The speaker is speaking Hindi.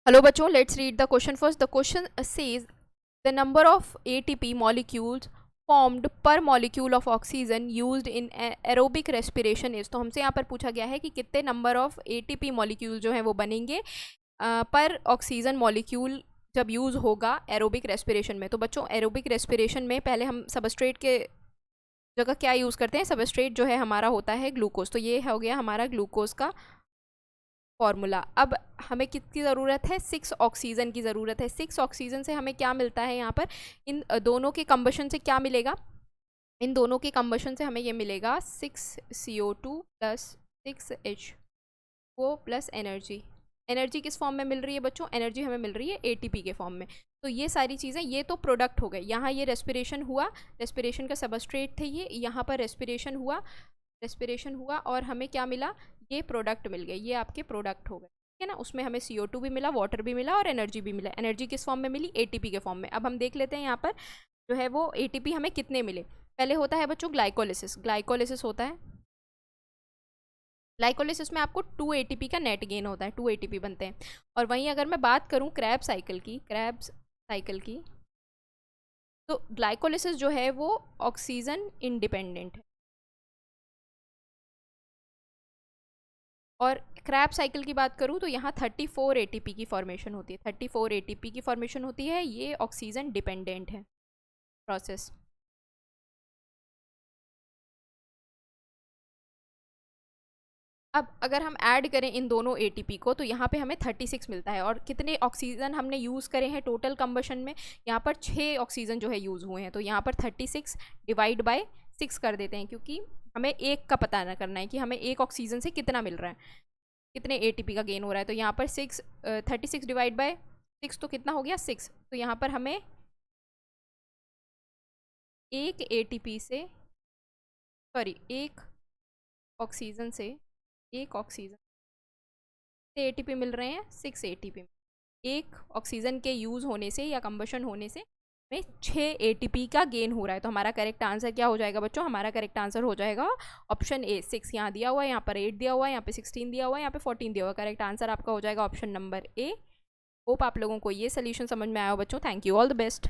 Hello बच्चों, let's read the question first. The question says the number of ATP molecules formed per molecule of oxygen used in aerobic respiration is। तो हमसे यहाँ पर पूछा गया है कि कितने नंबर ऑफ ATP मॉलिक्यूल जो हैं वो बनेंगे पर ऑक्सीजन मॉलिक्यूल जब यूज़ होगा एरोबिक रेस्पिरेशन में। तो बच्चों एरोबिक रेस्पिरेशन में पहले हम सबस्ट्रेट के जगह क्या यूज़ करते हैं, सबस्ट्रेट जो है हमारा होता है ग्लूकोज। तो ये हो गया हमारा ग्लूकोज का फॉर्मूला। अब हमें किसकी ज़रूरत है, 6 ऑक्सीजन की ज़रूरत है। 6 ऑक्सीजन से हमें क्या मिलता है यहाँ पर, इन दोनों के कंबशन से क्या मिलेगा, इन दोनों के कंबशन से हमें ये मिलेगा 6 CO2 plus 6 H2O plus energy. Energy किस फॉर्म में मिल रही है बच्चों, एनर्जी हमें मिल रही है ATP के फॉर्म में। तो ये सारी चीज़ें, ये तो प्रोडक्ट हो गए। यहाँ ये रेस्पिरेशन हुआ, रेस्पिरेशन का सबस्ट्रेट थे ये, यहाँ पर रेस्पिरेशन हुआ और हमें क्या मिला, ये प्रोडक्ट मिल गए, ये आपके प्रोडक्ट हो गए, ठीक है ना। उसमें हमें CO2 भी मिला, वाटर भी मिला और एनर्जी भी मिला। एनर्जी किस फॉर्म में मिली, ATP के फॉर्म में। अब हम देख लेते हैं यहाँ पर जो है वो ATP हमें कितने मिले। पहले होता है बच्चों ग्लाइकोलिसिस। ग्लाइकोलिसिस होता है, ग्लाइकोलिसिस में आपको 2 ATP का नेट गेन होता है, 2 ATP बनते हैं। और वहीं अगर मैं बात करूँ क्रेब्स साइकिल की, तो ग्लाइकोलिसिस जो है वो ऑक्सीजन इंडिपेंडेंट है। और क्रैब साइकिल की बात करूँ तो यहाँ 34 ATP की फॉर्मेशन होती है, 34 ATP की फॉर्मेशन होती है। ये ऑक्सीजन डिपेंडेंट है प्रोसेस। अब अगर हम ऐड करें इन दोनों ATP को तो यहाँ पे हमें 36 मिलता है। और कितने ऑक्सीजन हमने यूज़ करे हैं टोटल कंबशन में, यहाँ पर 6 ऑक्सीजन जो है यूज़ हुए हैं। तो यहाँ पर 36 डिवाइड बाय 6 कर देते हैं, क्योंकि हमें एक का पता ना करना है कि हमें एक ऑक्सीजन से कितना मिल रहा है, कितने ATP का गेन हो रहा है। तो यहाँ पर 36 डिवाइड बाय 6 तो कितना हो गया 6। तो यहाँ पर हमें एक ATP से, सॉरी एक ऑक्सीजन से ATP मिल रहे हैं, 6 ATP। एक ऑक्सीजन के यूज़ होने से या कंबशन होने से हमें 6 ATP का गेन हो रहा है। तो हमारा करेक्ट आंसर क्या हो जाएगा बच्चों, हमारा करेक्ट आंसर हो जाएगा ऑप्शन ए। 6 यहाँ दिया हुआ है, यहाँ पर 8 दिया हुआ है, यहाँ पे 16 दिया हुआ है, यहाँ पे 14 दिया हुआ है। करेक्ट आंसर आपका हो जाएगा ऑप्शन नंबर ए। होप आप लोगों को ये सोल्यूशन समझ में आया हो बच्चों। Thank you, all the best.